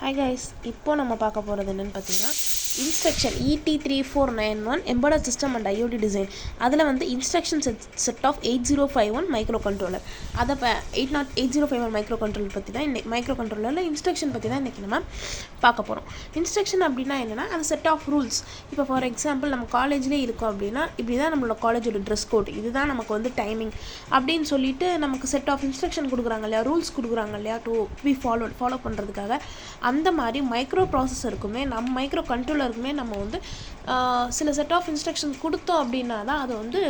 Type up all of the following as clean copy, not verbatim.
Hi guys, இப்போ நம்ம பார்க்க போகிறது என்னன்னு பார்த்தீங்கன்னா instruction ET3491 embedded system and IoT design. அதில் வந்து instruction set of 8051 micro controller. அதை 8051 மைக்ரோ கண்ட்ரோலர் பற்றி தான் மைக்ரோ கண்ட்ரோலரில் இன்ஸ்ட்ரக்ஷன் பற்றி தான் இன்றைக்கி நம்ம பார்க்க போகிறோம். இன்ஸ்ட்ரக்ஷன் அப்படின்னா என்னென்னா அது செட் ஆஃப் ரூல்ஸ். இப்போ ஃபார் எக்ஸாம்பிள் நம்ம காலேஜ்லேயே இருக்கோம் அப்படின்னா இப்படி தான் நம்மளோட காலேஜோட ட்ரெஸ் கோட், இதுதான் நமக்கு வந்து டைமிங் அப்படின்னு சொல்லிட்டு நமக்கு செட் ஆஃப் இன்ஸ்ட்ரக்ஷன் கொடுக்குறாங்க இல்லையா, ரூல்ஸ் கொடுக்குறாங்க இல்லையா, டு பி ஃபாலோ பண்ணுறதுக்காக. அந்த மாதிரி மைக்ரோ ப்ராசஸருக்குமே மைக்ரோ கண்ட்ரோலருக்குமே நம்ம வந்து சில செட் ஆஃப் இன்ஸ்ட்ரக்ஷன் கொடுத்தோம் அப்படின்னா தான் அதை வந்து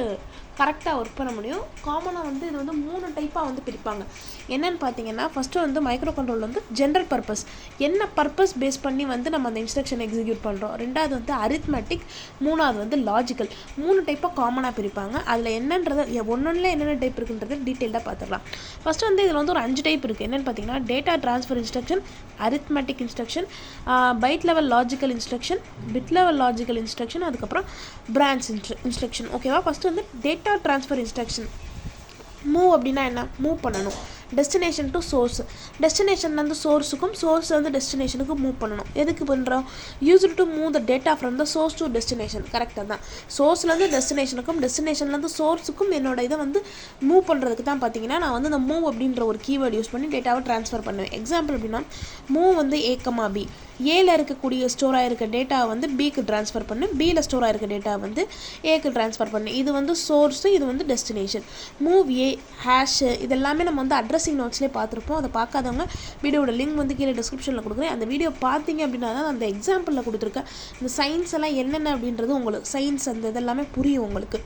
கரெக்டாக ஒர்க் பண்ண முடியும். காமனாக வந்து இது வந்து 3 டைப்பாக வந்து பிரிப்பாங்க. என்னென்னு பார்த்தீங்கன்னா ஃபஸ்ட்டு வந்து மைக்ரோ கண்ட்ரோல் வந்து ஜென்ரல் பர்பஸ், என்ன பர்பஸ் பேஸ் பண்ணி வந்து நம்ம அந்த இன்ஸ்ட்ரக்ஷன் எக்ஸிக்யூட் பண்ணுறோம். ரெண்டாவது வந்து அரித்மெட்டிக், மூணாவது வந்து லாஜிக்கல். 3 டைப்பாக காமனாக பிரிப்பாங்க. அதில் என்னன்றது ஒன்னொன்றில் என்னென்ன டைப் இருக்குன்றது டீட்டெயிலாக பார்த்துக்கலாம். ஃபஸ்ட்டு வந்து இதில் வந்து ஒரு 5 டைப் இருக்குது. என்னென்னு பார்த்தீங்கன்னா data transfer instruction, arithmetic instruction, byte level logical instruction, bit level logical instruction, அதுக்கப்புறம் பிரான்ச் இன்ஸ்ட்ரக்ஷன். ஓகேவா? ஃபஸ்ட்டு வந்து டேட்டா ட்ரான்ஸ்ஃபர் இன்ஸ்ட்ரக்ஷன். மூவ் அப்படின்னா என்ன? மூவ் பண்ணணும். டெஸ்டினேஷன் டு சோர்ஸ், டெஸ்டினேஷன்லேருந்து சோர்ஸுக்கும் சோர்ஸ்லேருந்து டெஸ்டினேஷனுக்கும் மூவ் பண்ணணும். எதுக்கு பண்ணுறோம்? Used to move the data from the source to destination. கரெக்டாக தான். சோர்ஸ்லேருந்து டெஸ்டினேஷனுக்கும் டெஸ்டினேஷன்லேருந்து சோர்ஸுக்கும் என்னோட இதை வந்து மூவ் பண்ணுறதுக்கு தான் பார்த்தீங்கன்னா நான் வந்து இந்த மூவ் அப்படின்ற ஒரு கீவேர்டு யூஸ் பண்ணி டேட்டாவை ட்ரான்ஸ்ஃபர் பண்ணுவேன். எக்ஸாம்பிள் அப்படின்னா மூவ் வந்து A, B, ஏல இருக்கக்கூடிய ஸ்டோர் ஆகிருக்க டேட்டாவை வந்து பிக்கு ட்ரான்ஸ்ஃபர் பண்ணு, பியில் ஸ்டோர் ஆகிருக்க டேட்டா வந்து ஏக்கு ட்ரான்ஸ்ஃபர் பண்ணு. இது வந்து சோர்ஸு, இது வந்து டெஸ்டினேஷன். மூவ் ஏ, ஹேஷு, இதெல்லாமே நம்ம வந்து அட்ரஸிங் நோட்ஸ்லேயே பார்த்துருப்போம். அதை பார்க்காதவங்க வீடியோட லிங்க் வந்து கீழே டிஸ்கிரிப்ஷனில் கொடுக்குறேன். அந்த வீடியோ பார்த்தீங்க அப்படின்னா தான் அந்த எக்ஸாம்பிளில் கொடுத்துருக்க இந்த சயின்ஸ் எல்லாம் என்னென்ன அப்படின்றது உங்களுக்கு சயின்ஸ் அந்த இதெல்லாமே புரியும் உங்களுக்கு.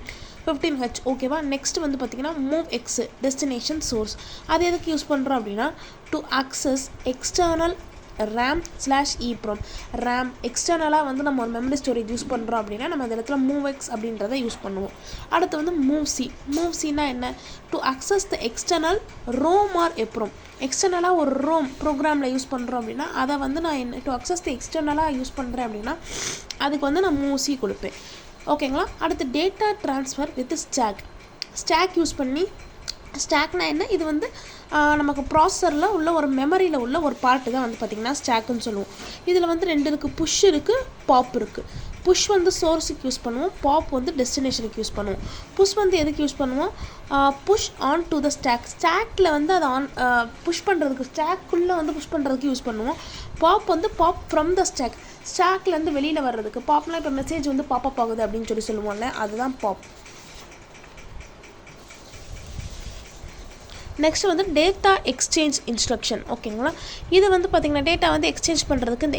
15H. ஓகேவா? நெக்ஸ்ட் வந்து பார்த்திங்கன்னா மூவ் எக்ஸ், டெஸ்டினேஷன் சோர்ஸ். அது எதுக்கு யூஸ் பண்ணுறோம் அப்படின்னா to access external RAM/EEPROM. RAM எக்ஸ்டர்னலாக வந்து நம்ம ஒரு மெமரி ஸ்டோரேஜ் யூஸ் பண்ணுறோம் அப்படின்னா நம்ம அந்த இடத்துல MOVEX அப்படின்றத யூஸ் பண்ணுவோம். அடுத்து வந்து மூவ்-C என்ன? To access the external ROM or EPROM. எக்ஸ்டர்னலாக ஒரு ரோம் ப்ரோக்ராமில் யூஸ் பண்ணுறோம் அப்படின்னா அதை வந்து நான் என்ன டு அக்சஸ் த எக்ஸ்டர்னலாக யூஸ் பண்ணுறேன் அப்படின்னா அதுக்கு வந்து நான் மூவ்-C கொடுப்பேன். ஓகேங்களா? அடுத்து data transfer with stack use பண்ணி. ஸ்டாக்னா என்ன? இது வந்து நமக்கு ப்ராசஸரில் உள்ள ஒரு மெமரியில் உள்ள ஒரு பார்ட்டு தான் வந்து பார்த்திங்கன்னா ஸ்டாக்குன்னு சொல்லுவோம். இதில் வந்து 2 இருக்குது. புஷ் இருக்குது, பாப் இருக்குது. புஷ் வந்து சோர்ஸுக்கு யூஸ் பண்ணுவோம், பாப் வந்து டெஸ்டினேஷனுக்கு யூஸ் பண்ணுவோம். புஷ் வந்து எதுக்கு யூஸ் பண்ணுவோம்? புஷ் ஆன் டு த ஸ்டாக்கில் வந்து அதை புஷ் பண்ணுறதுக்கு, ஸ்டாக்குள்ளே வந்து புஷ் பண்ணுறதுக்கு யூஸ் பண்ணுவோம். பாப் வந்து பாப் ஃப்ரம் த ஸ்டாக்லேருந்து வெளியில் வர்றதுக்கு. பாப்னால் இப்போ மெசேஜ் வந்து பாப்பப் ஆகுது அப்படின்னு சொல்லுவோம்ல, அதுதான் பாப். நெக்ஸ்ட் வந்து டேட்டா எக்ஸ்சேஞ்ச் இன்ஸ்ட்ரக்ஷன். ஓகேங்களா? இது வந்து பார்த்திங்கன்னா டேட்டா வந்து எக்ஸ்சேஞ்ச் பண்ணுறதுக்கு இந்த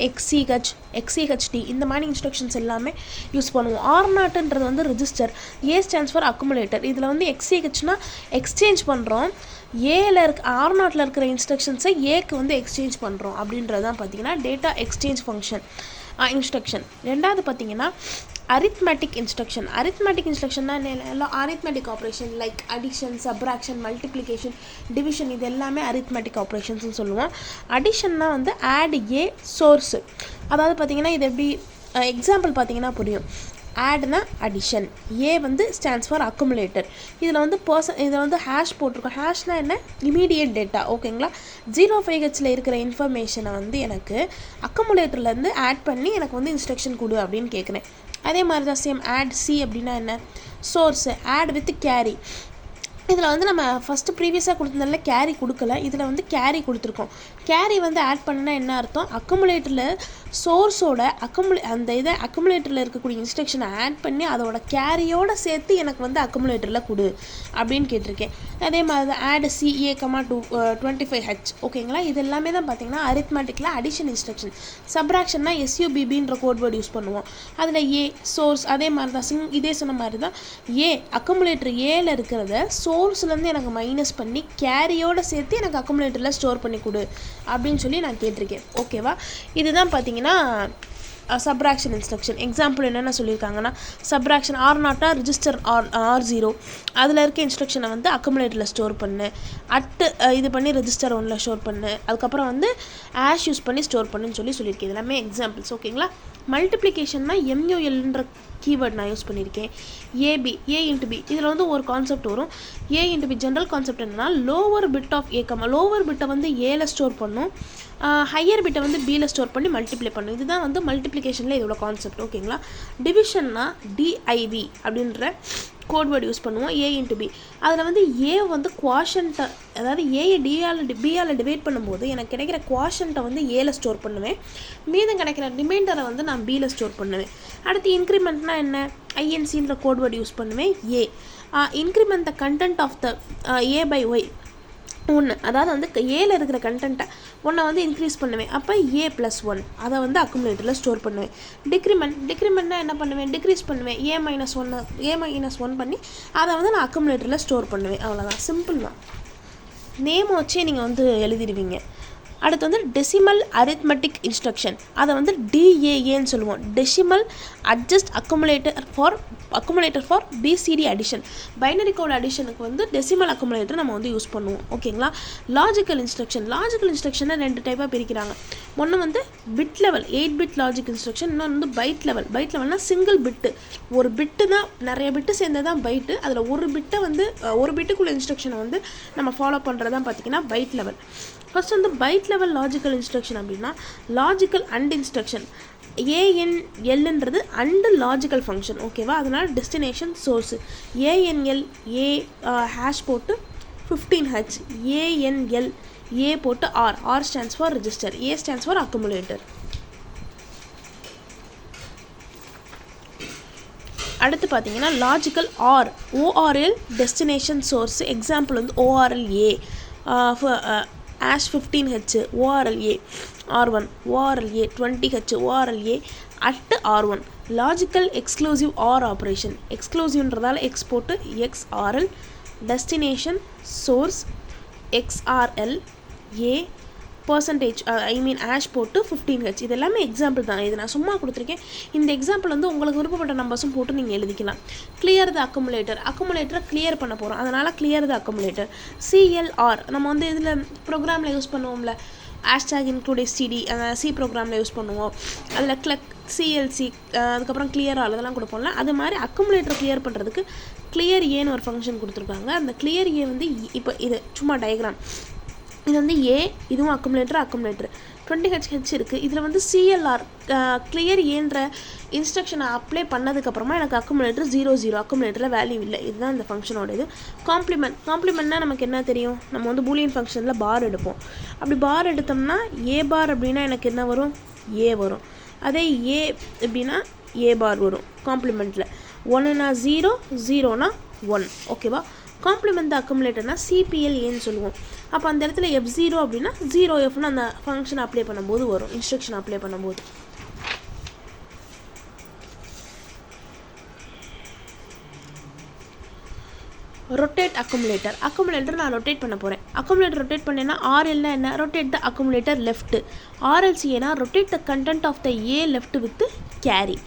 XCHD இந்த மாதிரி இன்ஸ்ட்ரக்ஷன்ஸ் எல்லாமே யூஸ் பண்ணுவோம். R0ன்றது வந்து register, A stands for accumulator. இதில் வந்து XCHனா எக்ஸ்சேஞ்ச் பண்ணுறோம், R0ல் இருக்கிற இன்ஸ்ட்ரக்ஷன்ஸை Aக்கு வந்து எக்ஸ்சேஞ்ச் பண்ணுறோம் அப்படின்றது தான் பார்த்திங்கன்னா டேட்டா எக்ஸ்சேஞ்ச் ஃபங்க்ஷன் இன்ஸ்ட்ரக்ஷன். ரெண்டாவது பார்த்திங்கன்னா அரித்மெட்டிக் இன்ஸ்ட்ரக்ஷன். அரித்மெட்டிக் இன்ஸ்ட்ரக்ஷன்னா எல்லாம் arithmetic operation like addition, subtraction, multiplication, division, இது எல்லாமே அரித்மெட்டிக் ஆப்ரேஷன்ஸ்னு சொல்லுவோம். அடிஷன்னா வந்து ஆட் ஏ சோர்ஸு. அதாவது பார்த்திங்கன்னா இது எப்படி எக்ஸாம்பிள் பார்த்திங்கன்னா புரியும். ஆட்னா அடிஷன், ஏ வந்து ஸ்டாண்ட்ஸ் ஃபார் அக்குமுலேட்டர். இதில் வந்து இதில் வந்து ஹேஷ் போட்டிருக்கோம். ஹேஷ்னால் என்ன? Immediate data. ஓகேங்களா? 05Hல் இருக்கிற இன்ஃபர்மேஷனை வந்து எனக்கு அக்குமுலேட்டர்லேருந்து ஆட் பண்ணி எனக்கு வந்து இன்ஸ்ட்ரக்ஷன் கொடு அப்படின்னு கேட்குறேன். அதே மாதிரி தான் சேம் ஆட்-C அப்படின்னா என்ன? சோர்ஸு. Add with carry. இதில் வந்து நம்ம ஃபஸ்ட்டு ப்ரீவியஸாக கொடுத்ததில் கேரி கொடுக்கல, இதில் வந்து கேரி கொடுத்துருக்கோம். கேரி வந்து ஆட் பண்ணனா என்ன அர்த்தம்? அக்குமுலேட்டரில் சோர்ஸோட அந்த இதை அக்குமுலேட்டரில் இருக்கக்கூடிய இன்ஸ்ட்ரக்ஷனை ஆட் பண்ணி அதோட கேரியோடு சேர்த்து எனக்கு வந்து அக்குமுலேட்டரில் கொடு அப்படின்னு கேட்டிருக்கேன். அதே மாதிரி தான் ஆட் CA, 25H. ஓகேங்களா? இது எல்லாமே தான் பார்த்திங்கன்னா அரித்மெட்டிக்கில் அடிஷன் இன்ஸ்ட்ரக்ஷன். சப்ராக்ஷன்னா SUBBன்ற கோட் வேர்டு யூஸ் பண்ணுவோம். அதில் A சோர்ஸ். அதே மாதிரி தான் இதே சொன்ன மாதிரி தான் A அக்குமுலேட்டர் ஏல இருக்கிறத சோர்ஸ்லேருந்து எனக்கு மைனஸ் பண்ணி கேரியோடு சேர்த்து எனக்கு அக்குமுலேட்டரில் ஸ்டோர் பண்ணி கொடு அப்படின்னு சொல்லி நான் கேட்டிருக்கேன். ஓகேவா? இதுதான் பார்த்தீங்கன்னா சப்ராக்ஷன் இன்ஸ்ட்ரக்ஷன். எக்ஸாம்பிள் என்னென்ன சொல்லியிருக்காங்கன்னா சப்ராக்ஷன் R0 ரிஜிஸ்டர் R0, அதில் இருக்க இன்ஸ்ட்ரக்ஷனை வந்து அக்குமுலேட்டரில் ஸ்டோர் பண்ணு, இது பண்ணி ரெஜிஸ்டர் 1ல் ஸ்டோர் பண்ணு, அதுக்கப்புறம் வந்து ஆஷ் யூஸ் பண்ணி ஸ்டோர் பண்ணுன்னு சொல்லியிருக்கேன். இதெல்லாமே எக்ஸாம்பிள்ஸ். ஓகேங்களா? மல்டிப்ளிகேஷன்னா MULன்ற கீவேர்ட் நான் யூஸ் பண்ணியிருக்கேன். ஏபி, ஏ இன்ட்டு பி, இதில் வந்து ஒரு கான்செப்ட் வரும். A into B general concept என்னன்னா, lower bit of A comma, lower பிட்டை வந்து ஏல ஸ்டோர் பண்ணும், ஹையர் பிட்டை வந்து பியில் ஸ்டோர் பண்ணி மல்டிப்ளை பண்ணும். இதுதான் வந்து மல்டிப்ளிகேஷனில் இதோட கான்செப்ட். ஓகேங்களா. டிவிஷன்னா டிஐவி அப்படின்ற கோட் வேர்டு யூஸ் பண்ணுவோம். ஏ இன்ட்டு பி, அதில் வந்து ஏ வந்து குவாஷன்ட்டை, அதாவது ஏயை பியால் டிவைட் பண்ணும்போது எனக்கு கிடைக்கிற குவாஷன்ட்டை வந்து ஏல ஸ்டோர் பண்ணுவேன், மீதம் கிடைக்கிற ரிமைண்டரை வந்து நான் பியில் ஸ்டோர் பண்ணுவேன். அடுத்து இன்க்ரிமெண்ட்னா என்ன, ஐஎன்சின்ற கோட் வேர்டு யூஸ் பண்ணுவேன். A increment the content of the A by ஒய் 1, அதாவது வந்து ஏல இருக்கிற கண்டென்ட்டை 1 வந்து இன்க்ரீஸ் பண்ணுவேன். அப்போ ஏ + 1 அதை வந்து அக்குமுலேட்டரில் ஸ்டோர் பண்ணுவேன். டிக்ரிமெண்ட்னா என்ன பண்ணுவேன், டிக்ரீஸ் பண்ணுவேன். ஏ மைனஸ் ஒன் பண்ணி அதை வந்து நான் அக்குமுலேட்டரில் ஸ்டோர் பண்ணுவேன். அவ்வளோதான், சிம்பிள் தான். நேம் வச்சே நீங்கள் வந்து எழுதிடுவீங்க. அடுத்து வந்து டெசிமல் அரித்மெட்டிக் இன்ஸ்ட்ரக்ஷன், அதை வந்து டிஏஏன்னு சொல்லுவோம். Decimal adjust accumulator for BCD addition. Binary code அடிஷனுக்கு வந்து டெசிமல் அக்குமுலேட்டர் நம்ம வந்து யூஸ் பண்ணுவோம். ஓகேங்களா. லாஜிக்கல் இன்ஸ்ட்ரக்ஷனை 2 டைப்பாக பிரிக்கிறாங்க. ஒன்று வந்து bit level 8 bit logic instruction, இன்னொன்று வந்து பைட் லெவல்னா சிங்கிள் பிட்டு, ஒரு பிட்டு தான், நிறைய பிட்டு சேர்ந்தது தான் பைட்டு. அதில் ஒரு பிட்டை வந்து ஒரு பிட்டுக்குள்ள இன்ஸ்ட்ரக்ஷனை வந்து நம்ம ஃபாலோ பண்ணுறதான் பார்த்திங்கன்னா பைட் லெவல். ஃபர்ஸ்ட் வந்து பைட் லெவல் லாஜிக்கல் இன்ஸ்ட்ரக்ஷன் அப்படின்னா லாஜிக்கல் அண்ட் இன்ஸ்ட்ரக்ஷன். ஏஎன்எல்ன்றது அண்டு லாஜிக்கல் ஃபங்க்ஷன். ஓகேவா. அதனால் destination source ANL A hash போட்டு 15H, ஏஎன்எல் ஏ போட்டு R stands for register, A stands for accumulator. அடுத்து பார்த்தீங்கன்னா logical or, ORL destination source. Example வந்து ORL A #15H ORL A R1, ORL A 20H ORL A @R1. Logical exclusive or operation, எக்ஸ்க்ளூசிவ்ன்றதால export XRL, destination source XRL A % போட்டு 15H. இது எல்லாமே example தான், இது நான் சும்மா கொடுத்துருக்கேன். இந்த எக்ஸாம்பிள் வந்து உங்களுக்கு விருப்பப்பட்ட நம்பர்ஸும் போட்டு நீங்கள் எழுதிக்கலாம். கிளியர் த அக்குமுலேட்டரை கிளியர் பண்ண போகிறோம், அதனால் கிளியர் த அக்குமுலேட்டர். CLR நம்ம வந்து இதில் ப்ரோக்ராமில் யூஸ் பண்ணுவோம்ல, #include_std சி ப்ரோக்ராமில் யூஸ் பண்ணுவோம். அதில் CLC அதுக்கப்புறம் கிளியர் ஆல் அதெல்லாம் கொடுப்போம்ல, அது மாதிரி அக்குமுலேட்டர் கிளியர் பண்ணுறதுக்கு கிளியர் ஏன்னு ஒரு ஃபங்க்ஷன் கொடுத்துருக்காங்க. அந்த கிளியர் ஏ வந்து இப்போ இது சும்மா டயக்ராம், இது வந்து ஏ, இதுவும் அக்குமுலேட்டர் 20H இருக்குது. இதில் வந்து CLR கிளியர் ஏன்ற இன்ஸ்ட்ரக்ஷனை அப்ளை பண்ணதுக்கப்புறமா எனக்கு அக்குமுலேட்டர் 0 அக்குமுலேட்டரில் வேல்யூ இல்லை. இதுதான் இந்த ஃபங்க்ஷனோட இது. காம்ப்ளிமெண்ட்னா நமக்கு என்ன தெரியும், நம்ம வந்து பூலியன் ஃபங்க்ஷனில் பார் எடுப்போம். அப்படி பார் எடுத்தோம்னா ஏ பார் அப்படின்னா எனக்கு என்ன வரும், ஏ வரும். அதே ஏ அப்படின்னா ஏ பார் வரும். காம்ப்ளிமெண்ட்டில் 1னா 0, 0னா 1. ஓகேவா. காம்ப்ளிமெண்ட் த அக்குமுலேட்டர்னா CPL ஏன்னு சொல்லுவோம். அப்போ அந்த இடத்துல F0 அப்படின்னா 0Fன்னு அந்த ஃபங்க்ஷன் அப்ளை பண்ணும்போது வரும், இன்ஸ்ட்ரக்ஷன் அப்ளை பண்ணும்போது. ரொட்டேட் அக்குமுலேட்டர் நான் ரொட்டேட் பண்ண போகிறேன். அக்குமுலேட்டர் ரொட்டேட் பண்ணேன்னா RLனா என்ன, ரொட்டேட் த அக்குமுலேட்டர் லெஃப்ட். RLCனா rotate the content of the A left with carry.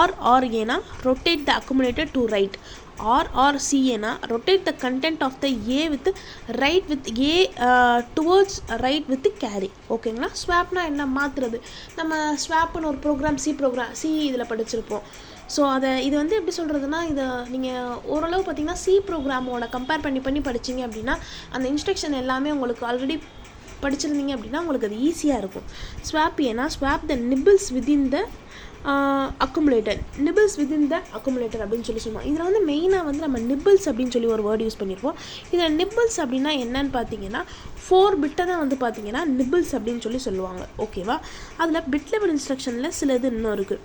RRAனா rotate the accumulator to right. RRCAனா rotate the content of the A with right with A towards right with carry. ஓகேங்களா. ஸ்வாப்னா என்ன, மாற்றுறது. நம்ம ஸ்வாப்னு ஒரு program C இதில் படிச்சிருப்போம். ஸோ இது வந்து எப்படி சொல்கிறதுனா, இதை நீங்கள் ஓரளவு பார்த்தீங்கன்னா சி ப்ரோக்ராமோட கம்பேர் பண்ணி படிச்சிங்க அப்படின்னா அந்த இன்ஸ்ட்ரக்ஷன் எல்லாமே உங்களுக்கு ஆல்ரெடி படிச்சிருந்தீங்க அப்படின்னா உங்களுக்கு அது ஈஸியாக இருக்கும். ஸ்வாப் ஏன்னா swap the nibbles within the accumulator, nibbles within the accumulator அப்படின்னு சொல்லி சொல்லுவோம். இதில் வந்து மெயினாக வந்து நம்ம நிபிள்ஸ் அப்படின்னு சொல்லி ஒரு வேர்டு யூஸ் பண்ணியிருப்போம். இதில் நிபிள்ஸ் அப்படின்னா என்னன்னு பார்த்தீங்கன்னா 4 பிட்டை தான் வந்து பார்த்தீங்கன்னா நிபிள்ஸ் அப்படின்னு சொல்லி சொல்லுவாங்க. ஓகேவா. அதில் பிட் லெவல் இன்ஸ்ட்ரக்ஷனில் சில இது இன்னும் இருக்குது.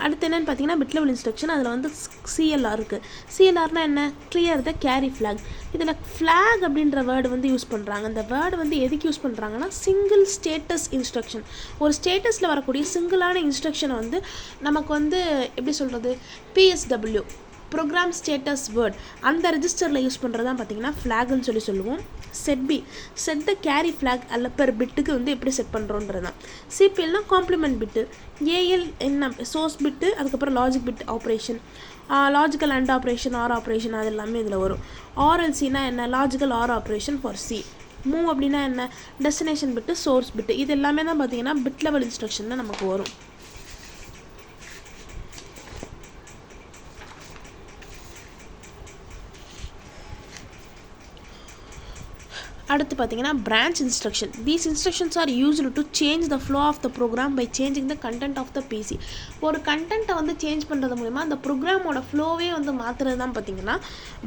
அடுத்து என்னென்னு பார்த்தீங்கன்னா பிட் லெவல் இன்ஸ்ட்ரக்ஷன், அதில் வந்து CLR இருக்குது. CLRனா என்ன, கிளியர் த கேரி ஃப்ளாக். இதில் ஃப்ளாக் அப்படின்ற வேர்டு வந்து யூஸ் பண்ணுறாங்க. அந்த வேர்டு வந்து எதுக்கு யூஸ் பண்ணுறாங்கன்னா சிங்கிள் ஸ்டேட்டஸ் இன்ஸ்ட்ரக்ஷன், ஒரு ஸ்டேட்டஸில் வரக்கூடிய சிங்கிளான இன்ஸ்ட்ரக்ஷனை வந்து நமக்கு வந்து எப்படி சொல்கிறது, PSW ப்ரோக்ராம் ஸ்டேட்டஸ் வேர்ட், அந்த ரெஜிஸ்டரில் யூஸ் பண்ணுறது தான் பார்த்தீங்கன்னா ஃப்ளாக்னு சொல்லி சொல்லுவோம். செட் த கேரி ஃப்ளாக் அல்ல பெர் பிட்டுக்கு வந்து எப்படி செட் பண்ணுறோன்றது தான். CPLனா காம்ப்ளிமெண்ட் பிட்டு, AL என்ன சோர்ஸ் பிட்டு, அதுக்கப்புறம் logic bit operation, logical and operation, or operation, அது எல்லாமே இதில் வரும். RLCனா என்ன, logical or operation for C. Move அப்படின்னா என்ன, டெஸ்டினேஷன் பிட்டு, சோர்ஸ் பிட்டு, இது எல்லாமே தான் பார்த்தீங்கன்னா பிட் லெவல் இன்ஸ்ட்ரக்ஷன் தான் நமக்கு வரும். அடுத்து பார்த்தீங்கன்னா branch instruction. These instructions are used to change the flow of the program by changing the content of the PC. ஒரு கண்டென்ட்டை வந்து சேஞ்ச் பண்ணுறது மூலிமா அந்த ப்ரோக்ராமோட ஃப்ளோவே வந்து மாற்றுறது தான் பார்த்தீங்கன்னா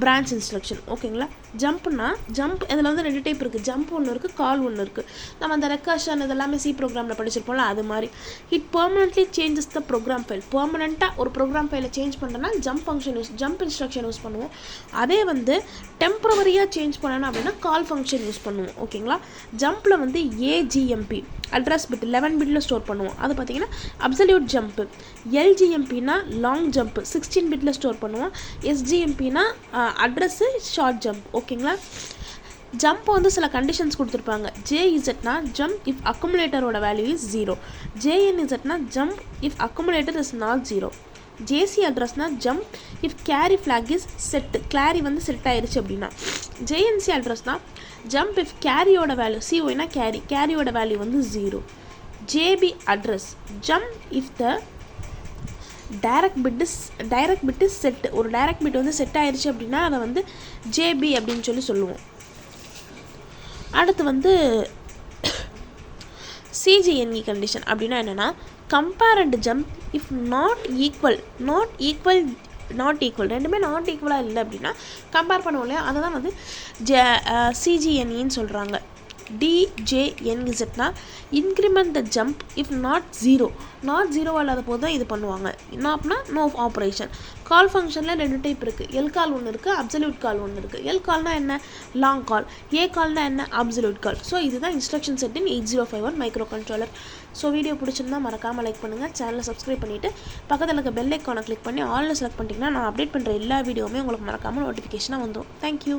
branch instruction. ஓகேங்களா? ஜம்ப் இதில் வந்து 2 டைப் இருக்குது. ஜம்ப் ஒன்று இருக்குது, கால் ஒன்று இருக்குது. நம்ம அந்த ரெக்கர்ஷன் இதெல்லாமே சி ப்ரோக்ராமில் படிச்சிருப்போம்ல, அது மாதிரி. It permanently changes the program file. பெர்மனெண்ட்டாக ஒரு ப்ரோக்ராம் ஃபைலை சேஞ்ச் பண்ணுறோன்னா ஜம்ப் இன்ஸ்ட்ரக்ஷன் யூஸ் பண்ணுவோம். அதே வந்து டெம்பரவரியாக சேஞ்ச் பண்ணணும் அப்படின்னா கால் ஃபங்க்ஷன் யூஸ் பண்ணுவோம். ஓகேங்களா? ஜம்பில் வந்து ஏஜிஎம்பி அட்ரஸ் பிட் 11 பிட்டில் ஸ்டோர் பண்ணுவோம். அது பார்த்தீங்கன்னா அப்சல்யூட் ஜம்ப்பு. எல்ஜிஎம்பினா லாங் ஜம்ப் 16 பிட்டில் ஸ்டோர் பண்ணுவோம். எஸ்ஜிஎம்பினா அட்ரஸ்ஸு ஷார்ட் ஜம்ப். ஓகேங்களா? ஜம்ப் வந்து சில கண்டிஷன்ஸ் கொடுத்துருப்பாங்க. ஜேஇசட்னா ஜம்ப் இஃப் அக்குமுலேட்டரோட வேல்யூ இஸ் 0. ஜேஎன்இசட்னா jump if accumulator is not 0. JC அட்ரஸ்னா jump if carry flag is set. Carry வந்து செட் ஆயிடுச்சு அப்படின்னா. ஜேஎன்சி அட்ரஸ்னா ஜம்ப் இஃப் கேரியோட வேல்யூ சிஓனா கேரியோட வேல்யூ வந்து 0. JB address jump if the direct bit is set. ஒரு டைரக்ட் பிட் வந்து செட் ஆயிடுச்சு அப்படின்னா அதை வந்து ஜேபி அப்படின்னு சொல்லுவோம். அடுத்து வந்து சிஜிஎன்இ கண்டிஷன் அப்படின்னா என்னென்னா compare and jump if not equal ரெண்டுமே நாட் ஈக்குவலாக இல்லை அப்படின்னா கம்பேர் பண்ணுவோம் இல்லையா, அதை தான் வந்து சிஜிஎன்இன்னு சொல்கிறாங்க. டிஜேஎன்இசட்னா increment the jump if not 0 இல்லாத போது தான் இது பண்ணுவாங்க. என்ன அப்படின்னா நோ ஆப்ரேஷன். கால் ஃபங்க்ஷனில் 2 டைப் இருக்குது. எல் கால் ஒன்று இருக்குது, அப்சல்யூட் கால் ஒன்று இருக்குது. எல் கால்னா என்ன? Long call. ஏ கால்னா என்ன? அப்சல்யூட் கால். ஸோ இதுதான் இன்ஸ்ட்ரக்ஷன் செட் இன் 8051 மைக்ரோ கண்ட்ரோலர். ஸோ வீடியோ பிடிச்சிருந்தா மறக்காமல் லைக் பண்ணுங்கள், சேனலை சப்ஸ்கிரைப் பண்ணிவிட்டு பக்கத்தில் இருக்க பெல் ஐக்கானை கிளிக் பண்ணி ஆல்னு செலக்ட் பண்ணிட்டீங்கன்னா நான் அப்டேட் பண்ணுற எல்லா வீடியோவுமே உங்களுக்கு மறக்காமல் நோட்டிஃபிகேஷனாக வந்துடும். தேங்க்யூ.